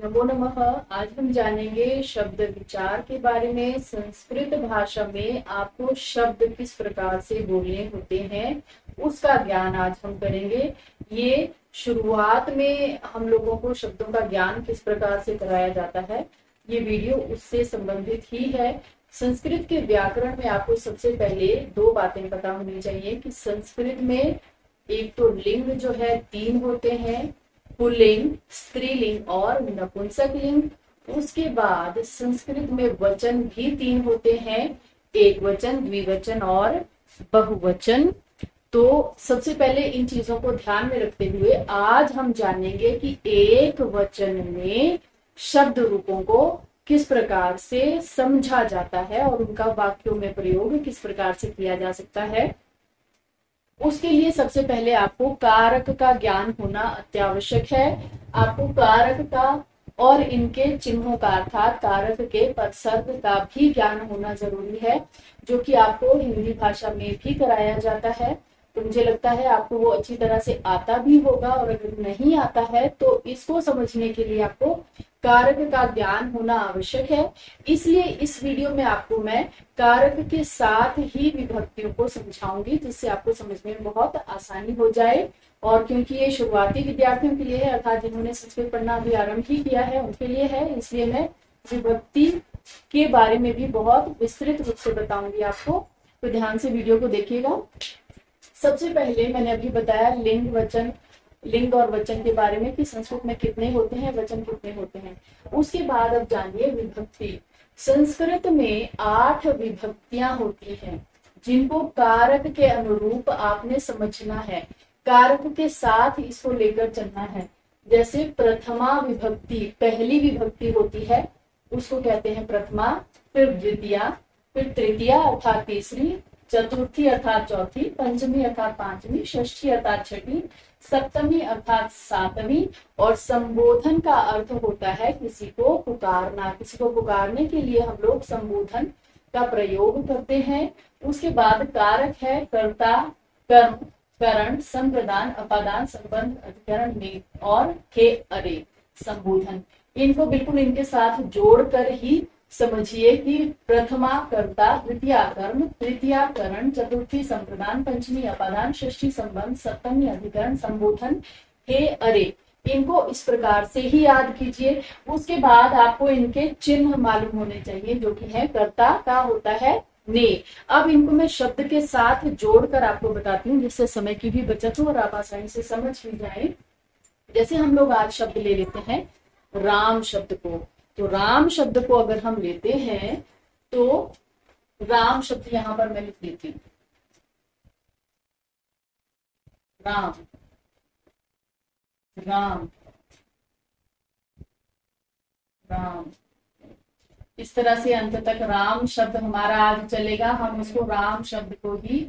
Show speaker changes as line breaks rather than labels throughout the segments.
नमो नमः। आज हम जानेंगे शब्द विचार के बारे में। संस्कृत भाषा में आपको शब्द किस प्रकार से बोलने होते हैं उसका ज्ञान आज हम करेंगे। ये शुरुआत में हम लोगों को शब्दों का ज्ञान किस प्रकार से कराया जाता है, ये वीडियो उससे संबंधित ही है। संस्कृत के व्याकरण में आपको सबसे पहले दो बातें पता होनी चाहिए कि संस्कृत में एक तो लिंग जो है 3 होते हैं, पुल्लिंग, स्त्रीलिंग और नपुंसक लिंग। उसके बाद संस्कृत में वचन भी 3 होते हैं, एक वचन, द्विवचन और बहुवचन। तो सबसे पहले इन चीजों को ध्यान में रखते हुए आज हम जानेंगे कि एक वचन में शब्द रूपों को किस प्रकार से समझा जाता है और उनका वाक्यों में प्रयोग किस प्रकार से किया जा सकता है। उसके लिए सबसे पहले आपको कारक का ज्ञान होना अत्यावश्यक है। आपको कारक का और इनके चिन्हों का अर्थात कारक के परसर्ग का भी ज्ञान होना जरूरी है, जो कि आपको हिंदी भाषा में भी कराया जाता है। तो मुझे लगता है आपको वो अच्छी तरह से आता भी होगा, और अगर नहीं आता है तो इसको समझने के लिए आपको कारक का ज्ञान होना आवश्यक है। इसलिए इस वीडियो में आपको मैं कारक के साथ ही विभक्तियों को समझाऊंगी, जिससे आपको समझने में बहुत आसानी हो जाए। और क्योंकि ये शुरुआती विद्यार्थियों के लिए है, अर्थात जिन्होंने संस्कृत पढ़ना अभी आरंभ ही किया है उनके लिए है, इसलिए मैं विभक्ति के बारे में भी बहुत विस्तृत रूप से बताऊंगी आपको। तो ध्यान से वीडियो को देखिएगा। सबसे पहले मैंने अभी बताया लिंग और वचन के बारे में कि संस्कृत में कितने होते हैं, वचन कितने होते हैं। उसके बाद अब जानिए विभक्ति। संस्कृत में 8 विभक्तियां होती हैं, जिनको कारक के अनुरूप आपने समझना है, कारक के साथ इसको लेकर चलना है। जैसे प्रथमा विभक्ति, पहली विभक्ति होती है, उसको कहते हैं प्रथमा, फिर द्वितीया, फिर तृतीया अर्थात तीसरी, चतुर्थी अर्थात चौथी, पंचमी अर्थात पांचवी, षष्ठी अर्थात छठी, सप्तमी अर्थात सातवीं। और संबोधन का अर्थ होता है किसी को पुकारना। किसी को पुकारने के लिए हम लोग संबोधन का प्रयोग करते हैं। उसके बाद कारक है कर्ता, कर्म, करण, संप्रदान, अपादान, संबंध, अधिकरण, में और हे अरे संबोधन। इनको बिल्कुल इनके साथ जोड़कर ही समझिए कि प्रथमा कर्ता, द्वितीया कर्म, तृतीया करण, चतुर्थी संप्रदान, पंचमी अपादान, षष्ठी संबंध, सप्तमी अधिकरण, संबोधन, हे अरे। इनको इस प्रकार से ही याद कीजिए। उसके बाद आपको इनके चिन्ह मालूम होने चाहिए, जो कि है कर्ता का होता है ने। अब इनको मैं शब्द के साथ जोड़कर आपको बताती हूँ, जिससे समय की भी बचत हो और आप आसानी से समझ भी जाए। जैसे हम लोग आज शब्द ले लेते हैं राम शब्द को, तो राम शब्द को अगर हम लेते हैं तो राम शब्द यहां पर मैं लिख देती हूं, राम, राम, राम। इस तरह से अंत तक राम शब्द हमारा आज चलेगा। हम उसको राम शब्द को ही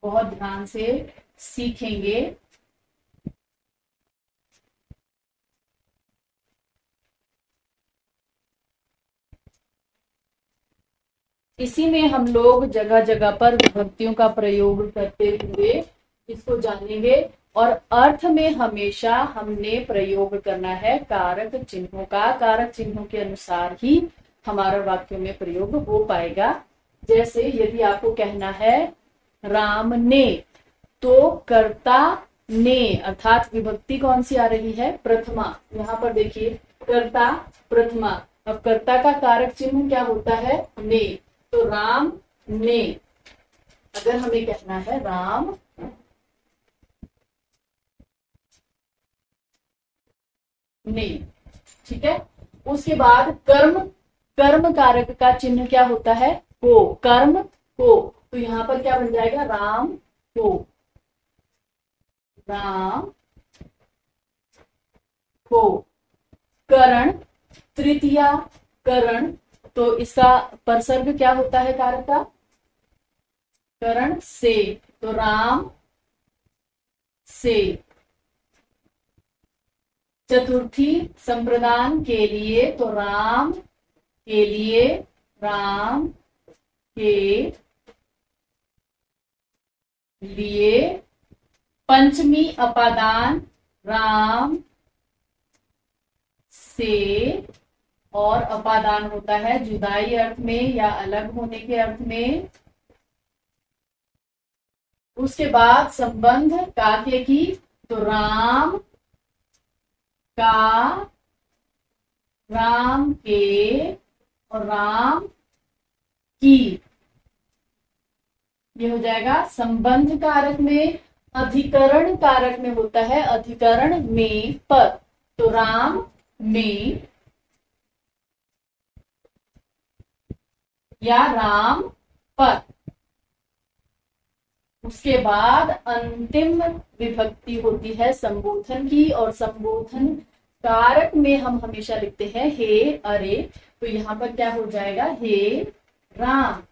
बहुत ध्यान से सीखेंगे। इसी में हम लोग जगह जगह पर विभक्तियों का प्रयोग करते हुए इसको जानेंगे। और अर्थ में हमेशा हमने प्रयोग करना है कारक चिन्हों का। कारक चिन्हों के अनुसार ही हमारा वाक्यों में प्रयोग हो पाएगा। जैसे यदि आपको कहना है राम ने, तो कर्ता ने अर्थात विभक्ति कौन सी आ रही है, प्रथमा। यहाँ पर देखिए कर्ता प्रथमा। अब कर्ता का कारक चिन्ह क्या होता है, ने। तो राम ने, अगर हमें कहना है राम ने, ठीक है। उसके बाद कर्म, कर्म कारक का चिन्ह क्या होता है, को, कर्म को। तो यहां पर क्या बन जाएगा, राम को, राम को। करण, तृतीया करण, तो इसका परसर्ग क्या होता है कारक का, करण से, तो राम से। चतुर्थी संप्रदान के लिए, तो राम के लिए, राम के लिए। पंचमी अपादान, राम से, और अपादान होता है जुदाई अर्थ में या अलग होने के अर्थ में। उसके बाद संबंध का के की, तो राम का, राम के और राम की, ये हो जाएगा संबंध कारक में। अधिकरण कारक में होता है अधिकरण में पर, तो राम में या राम पर। उसके बाद अंतिम विभक्ति होती है संबोधन की, और संबोधन कारक में हम हमेशा लिखते हैं हे अरे, तो यहां पर क्या हो जाएगा, हे राम।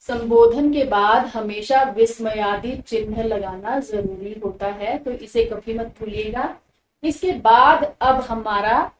संबोधन के बाद हमेशा विस्मयादि चिन्ह लगाना जरूरी होता है, तो इसे कभी मत भूलिएगा। इसके बाद अब हमारा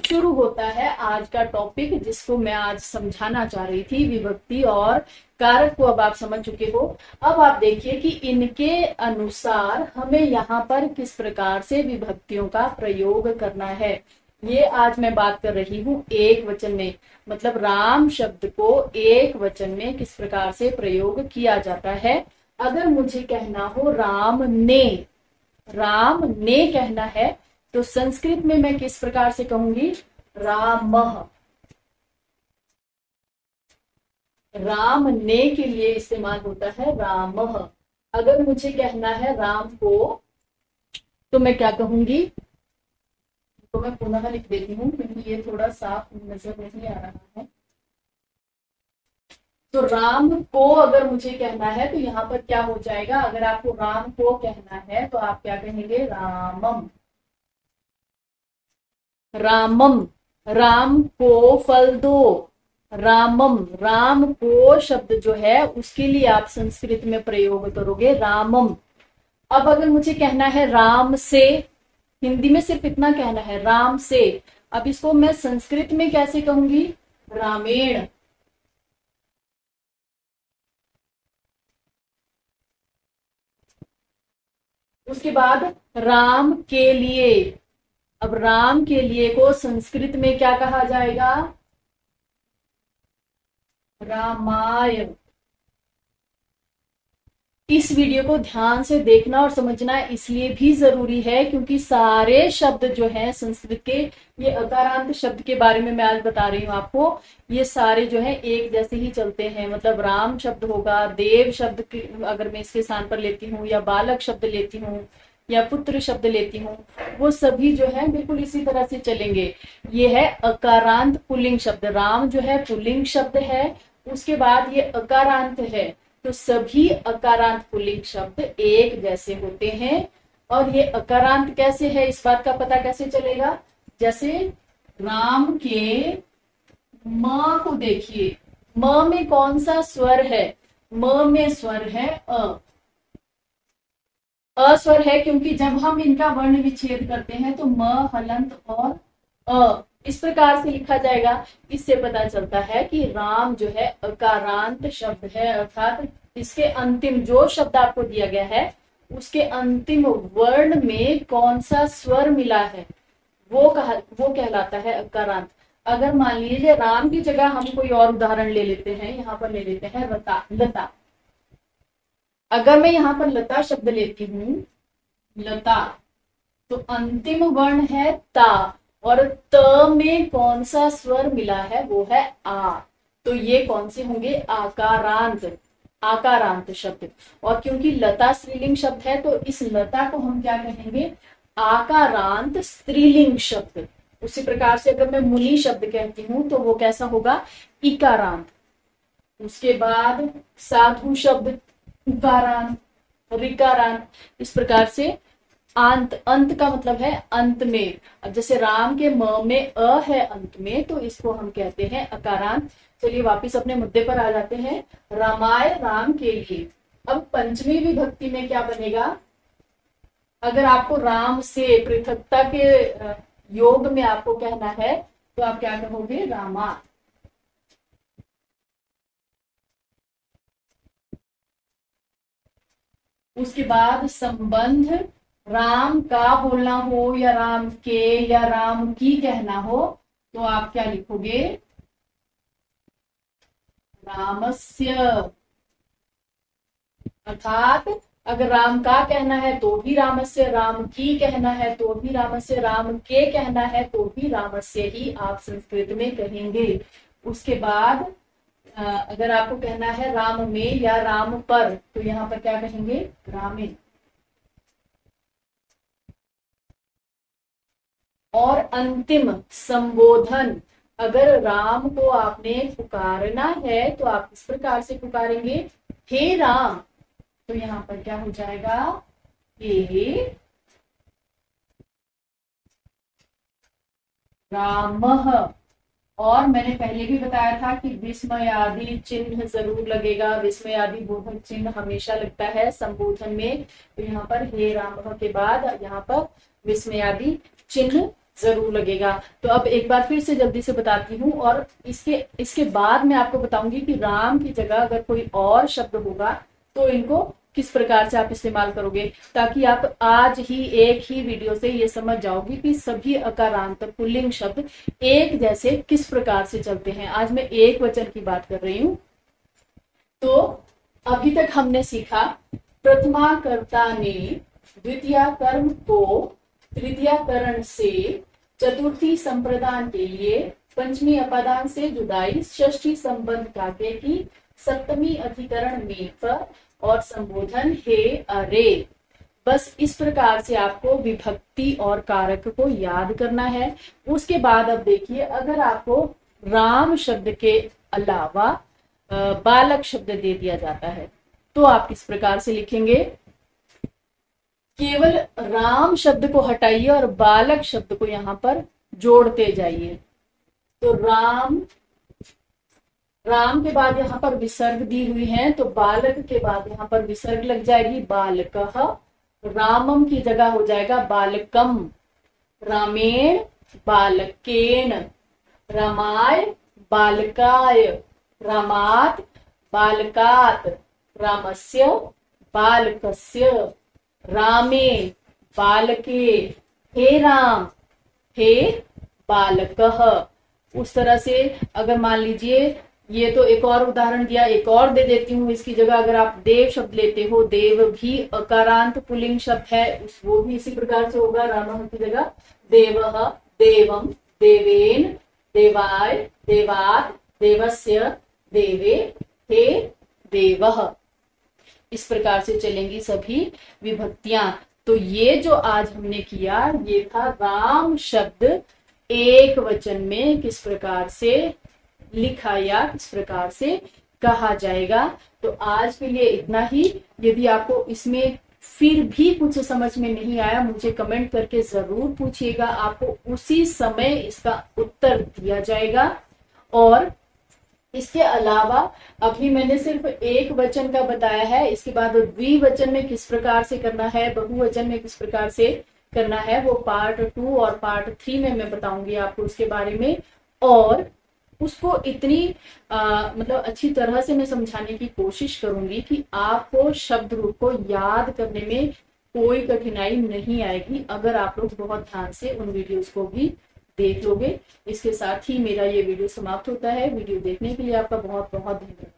शुरू होता है आज का टॉपिक, जिसको मैं आज समझाना चाह रही थी, विभक्ति और कारक को अब आप समझ चुके हो। अब आप देखिए कि इनके अनुसार हमें यहाँ पर किस प्रकार से विभक्तियों का प्रयोग करना है। ये आज मैं बात कर रही हूँ एक वचन में, मतलब राम शब्द को एक वचन में किस प्रकार से प्रयोग किया जाता है। अगर मुझे कहना हो राम ने कहना है, तो संस्कृत में मैं किस प्रकार से कहूंगी, रामः। राम ने के लिए इस्तेमाल होता है रामः। अगर मुझे कहना है राम को, तो मैं क्या कहूंगी, तो मैं पुनः लिख देती हूँ क्योंकि ये थोड़ा साफ नजर नहीं आ रहा है। तो राम को अगर मुझे कहना है तो यहाँ पर क्या हो जाएगा, अगर आपको राम को कहना है तो आप क्या कहेंगे, रामम। रामम, राम को फल दो, रामम। राम को शब्द जो है उसके लिए आप संस्कृत में प्रयोग करोगे रामम। अब अगर मुझे कहना है राम से, हिंदी में सिर्फ इतना कहना है राम से, अब इसको मैं संस्कृत में कैसे कहूंगी, रामेण। उसके बाद राम के लिए, अब राम के लिए को संस्कृत में क्या कहा जाएगा, रामायण। इस वीडियो को ध्यान से देखना और समझना इसलिए भी जरूरी है क्योंकि सारे शब्द जो हैं संस्कृत के, ये अकारांत शब्द के बारे में मैं आज बता रही हूँ आपको, ये सारे जो है एक जैसे ही चलते हैं। मतलब राम शब्द होगा, देव शब्द अगर मैं इसके स्थान पर लेती हूँ, या बालक शब्द लेती हूँ, या पुत्र शब्द लेती हूँ, वो सभी जो है बिल्कुल इसी तरह से चलेंगे। ये है अकारांत पुल्लिंग शब्द। राम जो है पुल्लिंग शब्द है, उसके बाद ये अकारांत है, तो सभी अकारांत पुल्लिंग शब्द एक जैसे होते हैं। और ये अकारांत कैसे है, इस बात का पता कैसे चलेगा, जैसे राम के म को देखिए, म में कौन सा स्वर है, म में स्वर है अस्वर है, क्योंकि जब हम इनका वर्ण विच्छेद करते हैं तो म, हलंत और अ इस प्रकार से लिखा जाएगा। इससे पता चलता है कि राम जो है अकारांत शब्द है, अर्थात इसके अंतिम जो शब्द आपको दिया गया है उसके अंतिम वर्ण में कौन सा स्वर मिला है वो कहलाता है अकारांत। अगर मान लीजिए राम की जगह हम कोई और उदाहरण ले लेते हैं, यहाँ पर ले लेते हैं लता। अगर मैं यहाँ पर लता शब्द लेती हूँ, लता, तो अंतिम वर्ण है ता, और त में कौन सा स्वर मिला है वो है आ, तो ये कौन से होंगे, आकारांत शब्द। और क्योंकि लता स्त्रीलिंग शब्द है तो इस लता को हम क्या कहेंगे, आकारांत स्त्रीलिंग शब्द। उसी प्रकार से अगर मैं मुनि शब्द कहती हूँ तो वो कैसा होगा, इकारांत। उसके बाद साधु शब्द उकारांत, ऋकारांत। इस प्रकार से अंत का मतलब है अंत में। अब जैसे राम के म में अ है अंत में, तो इसको हम कहते हैं अकारांत। चलिए वापिस अपने मुद्दे पर आ जाते हैं, रामाय राम के लिए। अब पंचमी विभक्ति में क्या बनेगा, अगर आपको राम से पृथकता के योग में आपको कहना है तो आप क्या कहोगे, रामा। उसके बाद संबंध, राम का बोलना हो या राम के या राम की कहना हो तो आप क्या लिखोगे, रामस्य। अर्थात अगर राम का कहना है तो भी रामस्य, राम की कहना है तो भी रामस्य, राम के कहना है तो भी रामस्य ही आप संस्कृत में कहेंगे। उसके बाद अगर आपको कहना है राम में या राम पर तो यहाँ पर क्या कहेंगे, रामे। और अंतिम संबोधन, अगर राम को आपने पुकारना है तो आप इस प्रकार से पुकारेंगे, हे राम। तो यहाँ पर क्या हो जाएगा, हे रामः। और मैंने पहले भी बताया था कि विस्मयादि चिन्ह जरूर लगेगा, विस्मयादि बोधक चिन्ह हमेशा लगता है संबोधन में। तो यहाँ पर हे रामः के बाद यहाँ पर विस्मयादि चिन्ह जरूर लगेगा। तो अब एक बार फिर से जल्दी से बताती हूँ, और इसके बाद मैं आपको बताऊंगी कि राम की जगह अगर कोई और शब्द होगा तो इनको किस प्रकार से आप इस्तेमाल करोगे, ताकि आप आज ही एक ही वीडियो से ये समझ जाओगे कि सभी अकारांत पुल्लिंग शब्द एक जैसे किस प्रकार से चलते हैं। आज मैं एक वचन की बात कर रही हूँ। तो अभी तक हमने सीखा, प्रथमा कर्ता ने द्वितीय कर्म को तृतीय करण से चतुर्थी संप्रदान के लिए पंचमी अपादान से जुदाई, षष्ठी संबंध काव्य की, सप्तमी अधिकरण में पर और संबोधन हे अरे। बस इस प्रकार से आपको विभक्ति और कारक को याद करना है। उसके बाद अब देखिए, अगर आपको राम शब्द के अलावा बालक शब्द दे दिया जाता है तो आप किस प्रकार से लिखेंगे, केवल राम शब्द को हटाइए और बालक शब्द को यहाँ पर जोड़ते जाइए। तो राम, राम के बाद यहाँ पर विसर्ग दी हुई है तो बालक के बाद यहाँ पर विसर्ग लग जाएगी, बालकः। रामम की जगह हो जाएगा बालकम, रामेण बालकेन, रामाय बालकाय, रामात् बालकात्, रामस्य बालकस्य, रामे बालके, हे राम हे बालकः। उस तरह से अगर मान लीजिए, ये तो एक और उदाहरण दिया, एक और दे देती हूँ इसकी जगह। अगर आप देव शब्द लेते हो, देव भी अकारांत पुल्लिंग शब्द है, वो भी इसी प्रकार से होगा, रामः की जगह देवः, देवम, देवेन, देवाय, देवात्, देवस्य, देवे, हे देवः। इस प्रकार से चलेंगी सभी विभक्तियां। तो ये जो आज हमने किया ये था राम शब्द एक वचन में किस प्रकार से लिखा या किस प्रकार से कहा जाएगा। तो आज के लिए इतना ही। यदि आपको इसमें फिर भी कुछ समझ में नहीं आया, मुझे कमेंट करके जरूर पूछिएगा, आपको उसी समय इसका उत्तर दिया जाएगा। और इसके अलावा अभी मैंने सिर्फ एक वचन का बताया है, इसके बाद द्विवचन में किस प्रकार से करना है, बहुवचन में किस प्रकार से करना है, वो पार्ट 2 और पार्ट 3 में मैं बताऊंगी आपको उसके बारे में। और उसको इतनी मतलब अच्छी तरह से मैं समझाने की कोशिश करूंगी कि आपको शब्द रूप को याद करने में कोई कठिनाई नहीं आएगी, अगर आप लोग बहुत ध्यान से उन वीडियोस को भी देख लोगे। इसके साथ ही मेरा ये वीडियो समाप्त होता है। वीडियो देखने के लिए आपका बहुत बहुत धन्यवाद।